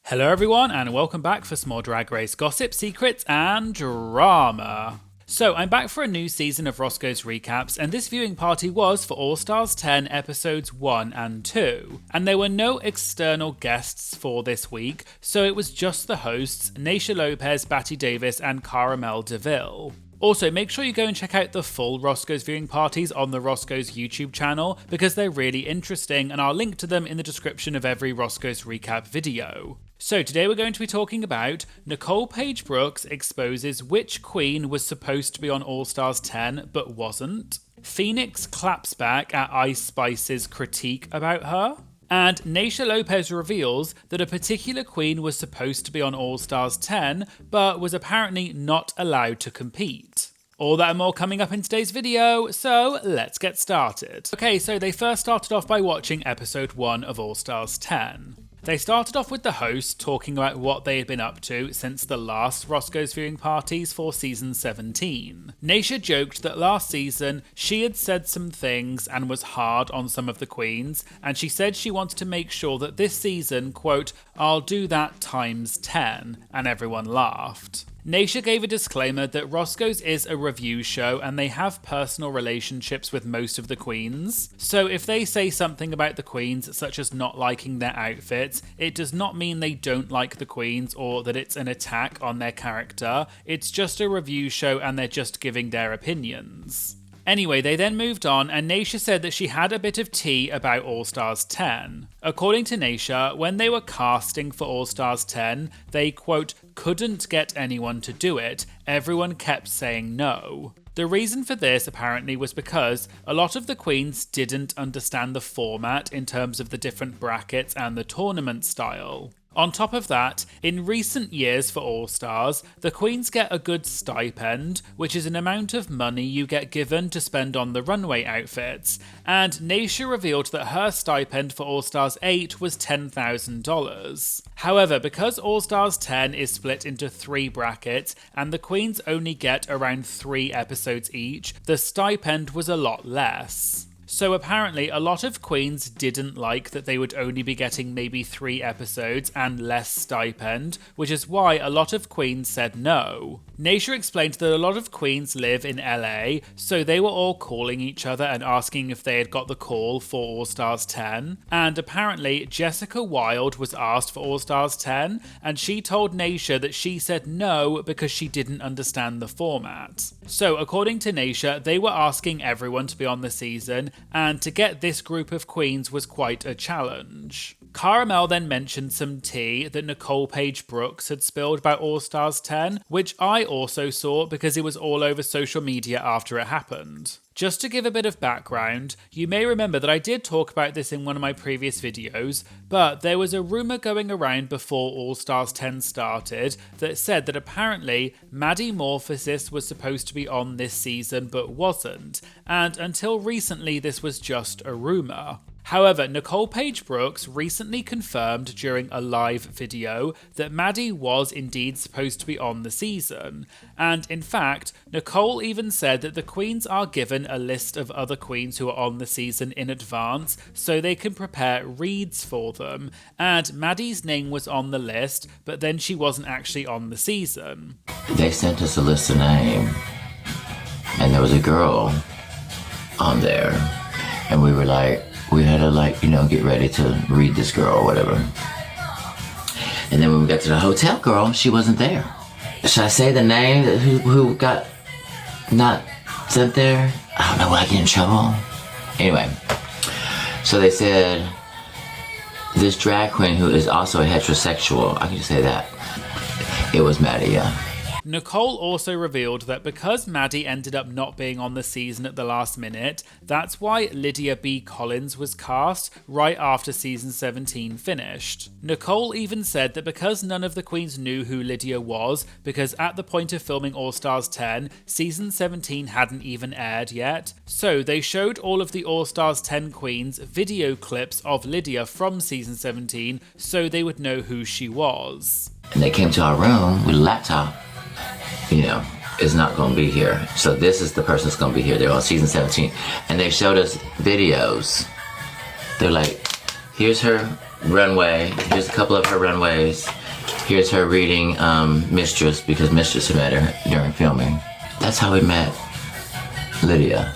Hello everyone and welcome back for some more Drag Race gossip, secrets and drama. So I'm back for a new season of Roscoe's recaps, and this viewing party was for All Stars 10 episodes 1 and 2. And there were no external guests for this week, so it was just the hosts, Naysha Lopez, Batty Davis and Caramel DeVille. Also, make sure you go and check out the full Roscoe's viewing parties on the Roscoe's YouTube channel because they're really interesting, and I'll link to them in the description of every Roscoe's recap video. So today we're going to be talking about Nicole Paige Brooks exposes which queen was supposed to be on All Stars 10 but wasn't, Phoenix claps back at Ice Spice's critique about her, and Naysha Lopez reveals that a particular queen was supposed to be on All Stars 10 but was apparently not allowed to compete. All that and more coming up in today's video, so let's get started. Okay, so they first started off by watching episode 1 of All Stars 10. They started off with the hosts talking about what they had been up to since the last Roscoe's viewing parties for season 17. Naysha joked that last season she had said some things and was hard on some of the queens, and she said she wanted to make sure that this season, quote, "I'll do that times 10, and everyone laughed. Naysha gave a disclaimer that Roscoe's is a review show and they have personal relationships with most of the queens. So if they say something about the queens, such as not liking their outfits, it does not mean they don't like the queens or that it's an attack on their character. It's just a review show and they're just giving their opinions. Anyway, they then moved on, and Naysha said that she had a bit of tea about All Stars 10. According to Naysha, when they were casting for All Stars 10, they, quote, couldn't get anyone to do it. Everyone kept saying no. The reason for this apparently was because a lot of the queens didn't understand the format in terms of the different brackets and the tournament style. On top of that, in recent years for All Stars, the queens get a good stipend, which is an amount of money you get given to spend on the runway outfits, and Naysha revealed that her stipend for All Stars 8 was $10,000. However, because All Stars 10 is split into 3 brackets, and the queens only get around 3 episodes each, the stipend was a lot less. So apparently a lot of queens didn't like that they would only be getting maybe 3 episodes and less stipend, which is why a lot of queens said no. Naysha explained that a lot of queens live in LA, so they were all calling each other and asking if they had got the call for All Stars 10, and apparently Jessica Wilde was asked for All Stars 10, and she told Naysha that she said no because she didn't understand the format. So according to Naysha, they were asking everyone to be on the season, and to get this group of queens was quite a challenge. Caramel then mentioned some tea that Nicole Paige Brooks had spilled about All Stars 10, which I also saw because it was all over social media after it happened. Just to give a bit of background, you may remember that I did talk about this in one of my previous videos, but there was a rumour going around before All Stars 10 started that said that apparently Maddy Morphosis was supposed to be on this season but wasn't, and until recently this was just a rumour. However, Nicole Paige Brooks recently confirmed during a live video that Maddy was indeed supposed to be on the season. And in fact, Nicole even said that the queens are given a list of other queens who are on the season in advance so they can prepare reads for them. And Maddy's name was on the list, but then she wasn't actually on the season. They sent us a list of names, and there was a girl on there, and we had to get ready to read this girl or whatever. And then when we got to the hotel girl, she wasn't there. Should I say the name who got not sent there? I don't know, will I get in trouble? Anyway, so they said this drag queen who is also a heterosexual, I can just say that. It was Maddy, yeah. Nicole also revealed that because Maddy ended up not being on the season at the last minute, that's why Lydia B. Collins was cast right after season 17 finished. Nicole even said that because none of the queens knew who Lydia was, because at the point of filming All Stars 10, season 17 hadn't even aired yet, so they showed all of the All Stars 10 queens video clips of Lydia from season 17 so they would know who she was. And they came to our room with a laptop. Is not going to be here. So this is the person that's going to be here. They're on season 17. And they showed us videos. They're like, Here's her runway. Here's a couple of her runways. Here's her reading Mistress, because Mistress met her during filming. That's how we met Lydia.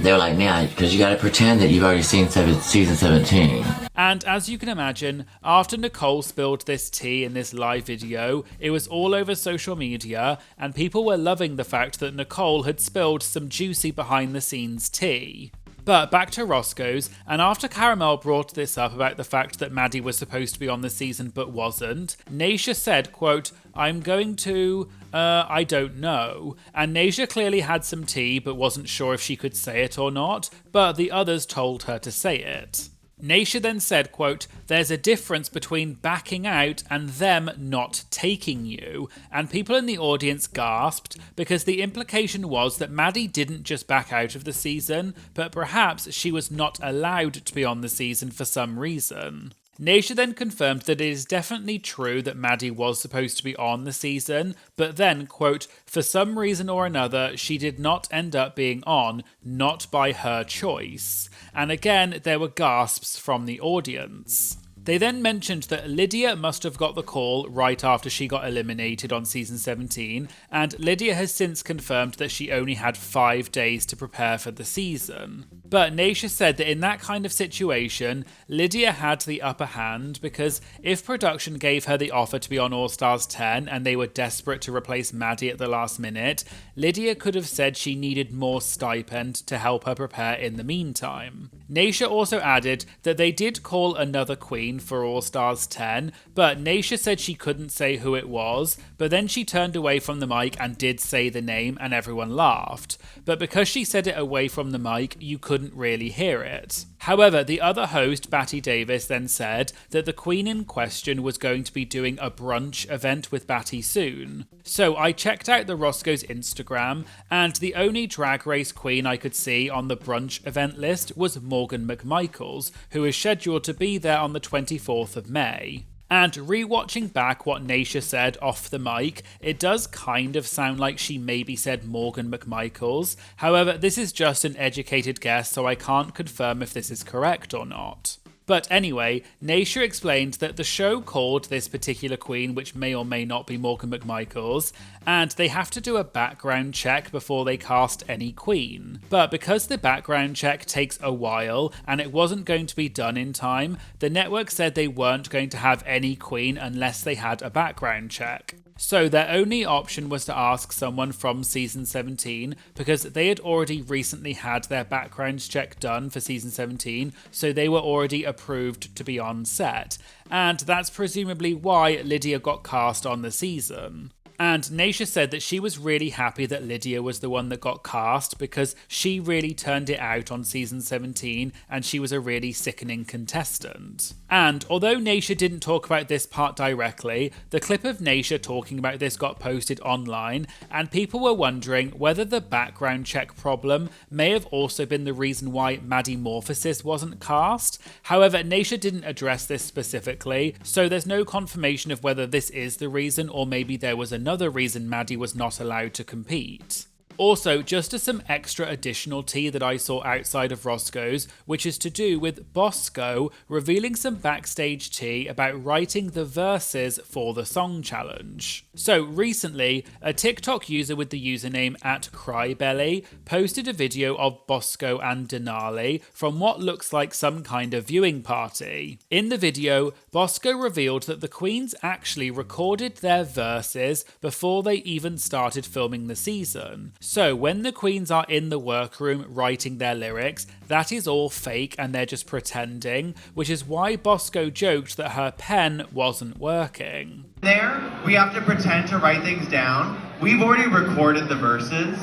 They were like, yeah, because you got to pretend that you've already seen season 17. And as you can imagine, after Nicole spilled this tea in this live video, it was all over social media, and people were loving the fact that Nicole had spilled some juicy behind-the-scenes tea. But back to Roscoe's, and after Caramel brought this up about the fact that Maddy was supposed to be on the season but wasn't, Naysha said, quote, I'm going to, I don't know. And Naysha clearly had some tea but wasn't sure if she could say it or not, but the others told her to say it. Naysha then said, quote, there's a difference between backing out and them not taking you, and people in the audience gasped because the implication was that Maddy didn't just back out of the season, but perhaps she was not allowed to be on the season for some reason. Naysha then confirmed that it is definitely true that Maddy was supposed to be on the season, but then, quote, for some reason or another, she did not end up being on, not by her choice. And again, there were gasps from the audience. They then mentioned that Lydia must have got the call right after she got eliminated on season 17, and Lydia has since confirmed that she only had 5 days to prepare for the season. But Naysha said that in that kind of situation, Lydia had the upper hand because if production gave her the offer to be on All Stars 10 and they were desperate to replace Maddy at the last minute, Lydia could have said she needed more stipend to help her prepare in the meantime. Naysha also added that they did call another queen for All Stars 10, but Naysha said she couldn't say who it was, but then she turned away from the mic and did say the name and everyone laughed. But because she said it away from the mic, you couldn't really hear it. However, the other host, Batty Davis, then said that the queen in question was going to be doing a brunch event with Batty soon. So I checked out the Roscoe's Instagram, and the only Drag Race queen I could see on the brunch event list was Morgan McMichaels, who is scheduled to be there on the 24th of May. And rewatching back what Naysha said off the mic, it does kind of sound like she maybe said Morgan McMichaels. However, this is just an educated guess, so I can't confirm if this is correct or not. But anyway, Naysha explained that the show called this particular queen, which may or may not be Morgan McMichaels, and they have to do a background check before they cast any queen. But because the background check takes a while and it wasn't going to be done in time, the network said they weren't going to have any queen unless they had a background check. So their only option was to ask someone from season 17 because they had already recently had their background check done for season 17, so they were already approved to be on set. And that's presumably why Lydia got cast on the season. And Naysha said that she was really happy that Lydia was the one that got cast because she really turned it out on season 17 and she was a really sickening contestant. And although Naysha didn't talk about this part directly, the clip of Naysha talking about this got posted online and people were wondering whether the background check problem may have also been the reason why Maddy Morphosis wasn't cast. However, Naysha didn't address this specifically, so there's no confirmation of whether this is the reason or maybe there was another reason Maddy was not allowed to compete. Also, just as some extra additional tea that I saw outside of Roscoe's, which is to do with Bosco revealing some backstage tea about writing the verses for the song challenge. So recently, a TikTok user with the username @crybelly posted a video of Bosco and Denali from what looks like some kind of viewing party. In the video, Bosco revealed that the queens actually recorded their verses before they even started filming the season. So when the queens are in the workroom writing their lyrics, that is all fake and they're just pretending, which is why Bosco joked that her pen wasn't working. There, we have to pretend to write things down. We've already recorded the verses.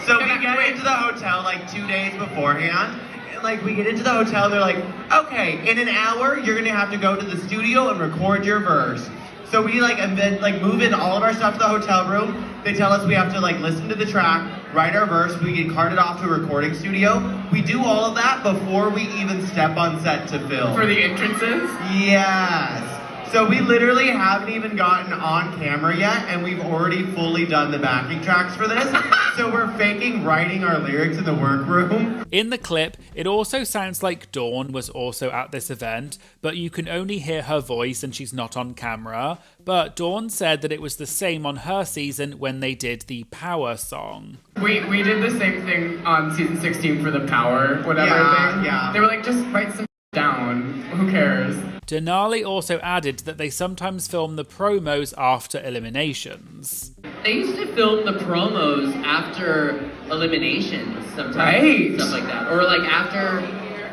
So we get into the hotel like 2 days beforehand. We get into the hotel, they're like, okay, in an hour, you're gonna have to go to the studio and record your verse. So we move in all of our stuff to the hotel room. They tell us we have to listen to the track, write our verse, we get carted off to a recording studio. We do all of that before we even step on set to film. For the entrances? Yes. So we literally haven't even gotten on camera yet, and we've already fully done the backing tracks for this. So we're faking writing our lyrics in the workroom. In the clip, it also sounds like Dawn was also at this event, but you can only hear her voice and she's not on camera. But Dawn said that it was the same on her season when they did the Power song. We did the same thing on season 16 for the Power, whatever thing. Yeah. They were like, just write some down. Who cares? Denali also added that they sometimes film the promos after eliminations. They used to film the promos after eliminations sometimes, Right. Stuff like that, or like after.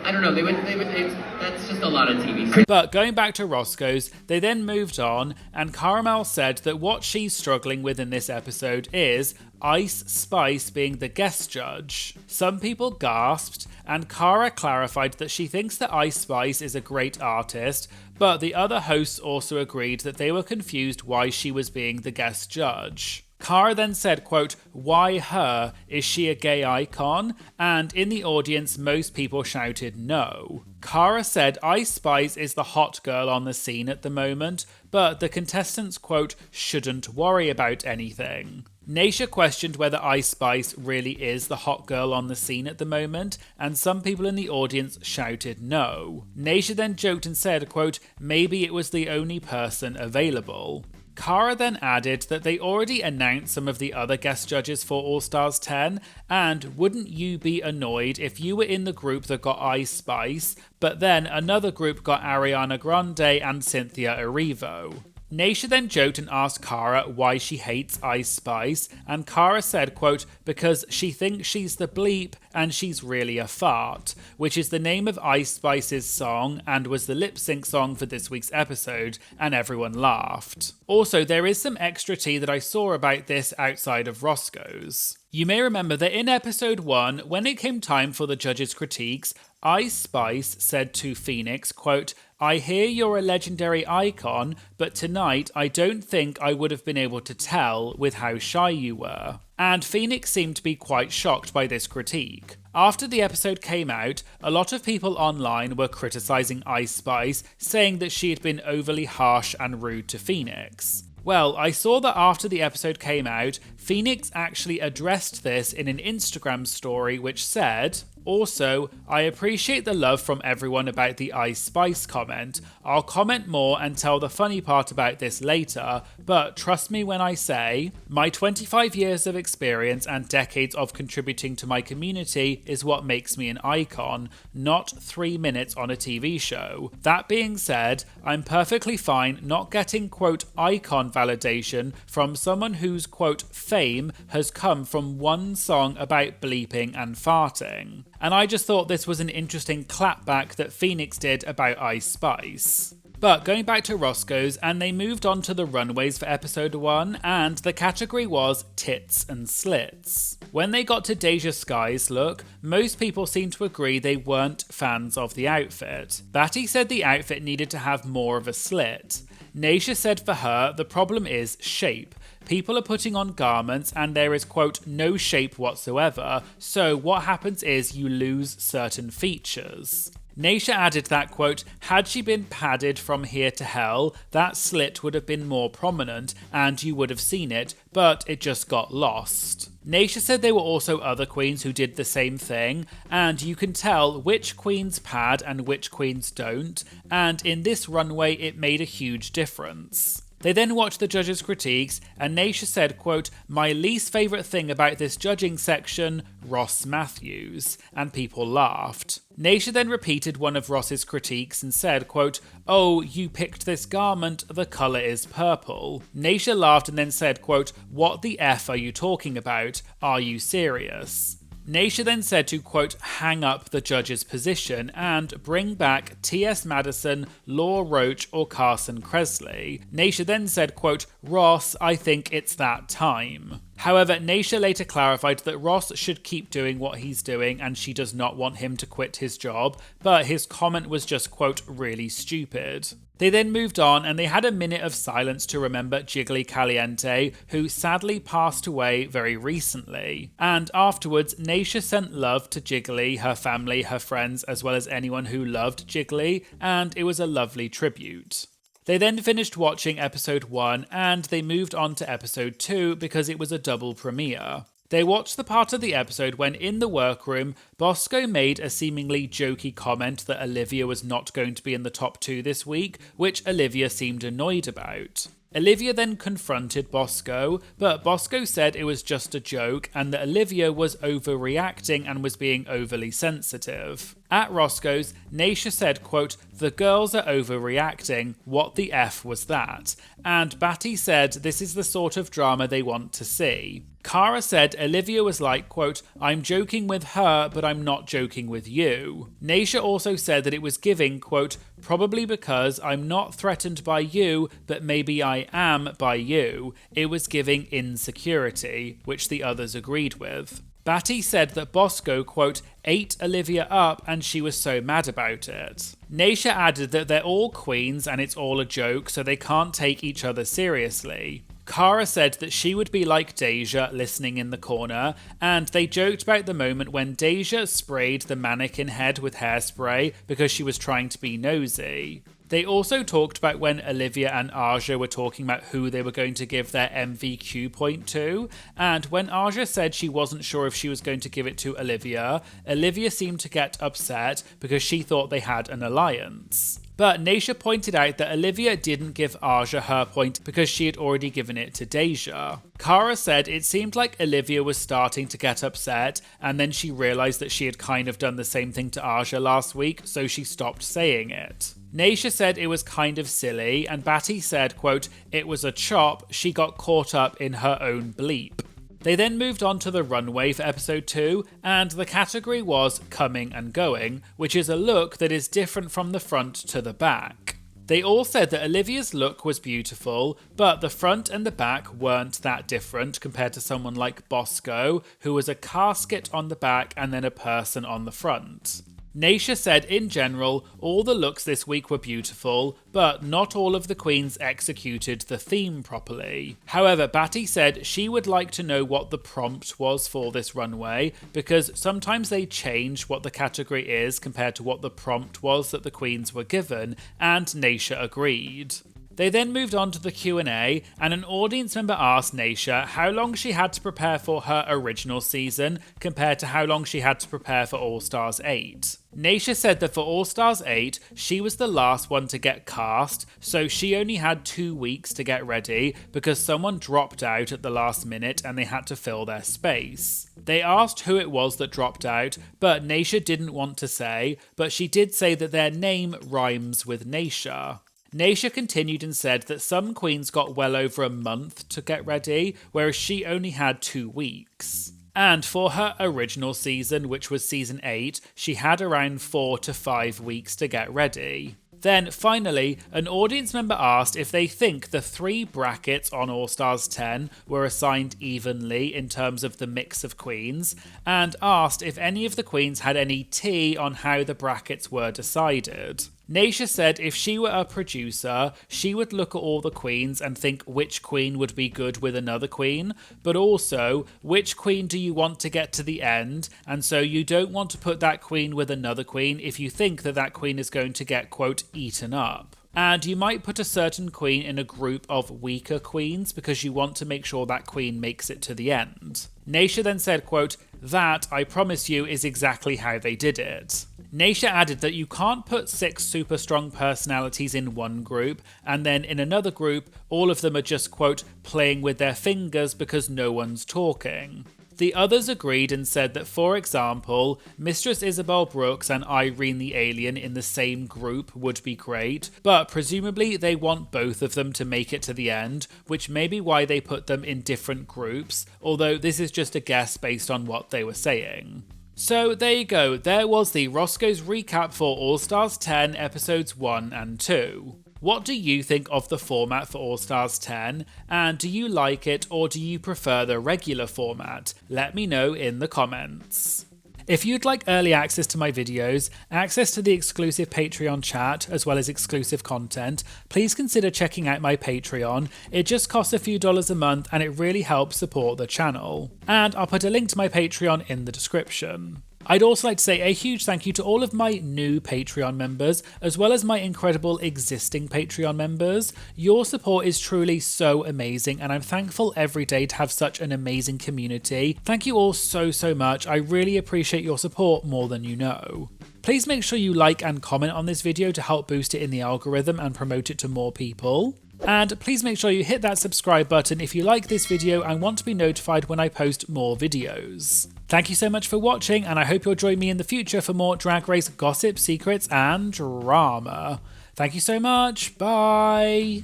I don't know. They would. That's just a lot of TV. But going back to Roscoe's, they then moved on, and Caramel said that what she's struggling with in this episode is Ice Spice being the guest judge. Some people gasped, and Cara clarified that she thinks that Ice Spice is a great artist, but the other hosts also agreed that they were confused why she was being the guest judge. Cara then said, quote, "Why her? Is she a gay icon?" And in the audience, most people shouted no. Cara said Ice Spice is the hot girl on the scene at the moment, but the contestants, quote, "shouldn't worry about anything." Naysha questioned whether Ice Spice really is the hot girl on the scene at the moment, and some people in the audience shouted no. Naysha then joked and said, quote, "Maybe it was the only person available." Cara then added that they already announced some of the other guest judges for All Stars 10, and wouldn't you be annoyed if you were in the group that got Ice Spice, but then another group got Ariana Grande and Cynthia Erivo? Naysha then joked and asked Cara why she hates Ice Spice, and Cara said, quote, "Because she thinks she's the bleep and she's really a fart," which is the name of Ice Spice's song and was the lip sync song for this week's episode, and everyone laughed. Also, there is some extra tea that I saw about this outside of Roscoe's. You may remember that in episode 1, when it came time for the judges' critiques, Ice Spice said to Phoenix, quote, "I hear you're a legendary icon, but tonight I don't think I would have been able to tell with how shy you were." And Phoenix seemed to be quite shocked by this critique. After the episode came out, a lot of people online were criticising Ice Spice, saying that she had been overly harsh and rude to Phoenix. Well, I saw that after the episode came out, Phoenix actually addressed this in an Instagram story which said, "Also, I appreciate the love from everyone about the Ice Spice comment. I'll comment more and tell the funny part about this later, but trust me when I say, my 25 years of experience and decades of contributing to my community is what makes me an icon, not 3 minutes on a TV show. That being said, I'm perfectly fine not getting, quote, icon validation from someone whose, quote, fame has come from one song about bleeping and farting." And I just thought this was an interesting clapback that Phoenix did about Ice Spice. But going back to Roscoe's, and they moved on to the runways for episode 1, and the category was tits and slits. When they got to Deja Sky's look, most people seemed to agree they weren't fans of the outfit. Batty said the outfit needed to have more of a slit. Naysha said for her, the problem is shape. People are putting on garments and there is, quote, no shape whatsoever, so what happens is you lose certain features. Naysha added that, quote, had she been padded from here to hell, that slit would have been more prominent and you would have seen it, but it just got lost. Naysha said there were also other queens who did the same thing, and you can tell which queens pad and which queens don't, and in this runway it made a huge difference. They then watched the judges' critiques, and Naysha said, quote, my least favourite thing about this judging section, Ross Mathews, and people laughed. Naysha then repeated one of Ross's critiques and said, quote, oh, you picked this garment, the colour is purple. Naysha laughed and then said, quote, what the F are you talking about? Are you serious? Naysha then said to, quote, hang up the judge's position and bring back T.S. Madison, Law Roach or Carson Kressley. Naysha then said, quote, Ross, I think it's that time. However, Naysha later clarified that Ross should keep doing what he's doing and she does not want him to quit his job, but his comment was just, quote, really stupid. They then moved on and they had a minute of silence to remember Jiggly Caliente, who sadly passed away very recently. And afterwards, Naysha sent love to Jiggly, her family, her friends, as well as anyone who loved Jiggly, and it was a lovely tribute. They then finished watching episode 1 and they moved on to episode 2 because it was a double premiere. They watched the part of the episode when, in the workroom, Bosco made a seemingly jokey comment that Olivia was not going to be in the top 2 this week, which Olivia seemed annoyed about. Olivia then confronted Bosco, but Bosco said it was just a joke and that Olivia was overreacting and was being overly sensitive. At Roscoe's, Naisha said, quote, "The girls are overreacting, what the F was that?" And Batty said this is the sort of drama they want to see. Cara said Olivia was like, quote, "I'm joking with her, but I'm not joking with you." Naisha also said that it was giving, quote, "Probably because I'm not threatened by you, but maybe I am by you." It was giving insecurity, which the others agreed with. Batty said that Bosco, quote, "ate Olivia up and she was so mad about it." Naisha added that they're all queens and it's all a joke, so they can't take each other seriously. Cara said that she would be like Deja listening in the corner, and they joked about the moment when Deja sprayed the mannequin head with hairspray because she was trying to be nosy. They also talked about when Olivia and Aja were talking about who they were going to give their MVQ point to, and when Aja said she wasn't sure if she was going to give it to Olivia, Olivia seemed to get upset because she thought they had an alliance. But Naisha pointed out that Olivia didn't give Aja her point because she had already given it to Deja. Cara said it seemed like Olivia was starting to get upset, and then she realised that she had kind of done the same thing to Aja last week, so she stopped saying it. Naisha said it was kind of silly, and Batty said, quote, "It was a chop, she got caught up in her own bleep." They then moved on to the runway for episode 2, and the category was coming and going, which is a look that is different from the front to the back. They all said that Olivia's look was beautiful, but the front and the back weren't that different compared to someone like Bosco, who was a casket on the back and then a person on the front. Naisha said in general, all the looks this week were beautiful, but not all of the queens executed the theme properly. However, Batty said she would like to know what the prompt was for this runway, because sometimes they change what the category is compared to what the prompt was that the queens were given, and Naisha agreed. They then moved on to the Q&A, and an audience member asked Naisha how long she had to prepare for her original season compared to how long she had to prepare for All Stars 8. Naisha said that for All Stars 8, she was the last one to get cast, so she only had 2 weeks to get ready because someone dropped out at the last minute and they had to fill their space. They asked who it was that dropped out, but Naisha didn't want to say, but she did say that their name rhymes with Naisha. Naisha continued and said that some queens got well over a month to get ready, whereas she only had 2 weeks. And for her original season, which was season 8, she had around 4 to 5 weeks to get ready. Then, finally, an audience member asked if they think the 3 brackets on All Stars 10 were assigned evenly in terms of the mix of queens, and asked if any of the queens had any tea on how the brackets were decided. Naisha said if she were a producer, she would look at all the queens and think which queen would be good with another queen, but also which queen do you want to get to the end, and so you don't want to put that queen with another queen if you think that that queen is going to get, quote, eaten up. And you might put a certain queen in a group of weaker queens because you want to make sure that queen makes it to the end. Naisha then said, quote, "That, I promise you, is exactly how they did it." Naisha added that you can't put 6 super strong personalities in one group, and then in another group, all of them are just, quote, playing with their fingers because no one's talking. The others agreed and said that, for example, Mistress Isabel Brooks and Irene the Alien in the same group would be great, but presumably they want both of them to make it to the end, which may be why they put them in different groups, although this is just a guess based on what they were saying. So there you go, there was the Roscoe's recap for All Stars 10 episodes 1 and 2. What do you think of the format for All Stars 10, and do you like it or do you prefer the regular format? Let me know in the comments. If you'd like early access to my videos, access to the exclusive Patreon chat, as well as exclusive content, please consider checking out my Patreon. It just costs a few dollars a month and it really helps support the channel. And I'll put a link to my Patreon in the description. I'd also like to say a huge thank you to all of my new Patreon members, as well as my incredible existing Patreon members. Your support is truly so amazing, and I'm thankful every day to have such an amazing community. Thank you all so much. I really appreciate your support more than you know. Please make sure you like and comment on this video to help boost it in the algorithm and promote it to more people. And please make sure you hit that subscribe button if you like this video and want to be notified when I post more videos. Thank you so much for watching, and I hope you'll join me in the future for more Drag Race gossip, secrets, and drama. Thank you so much. Bye.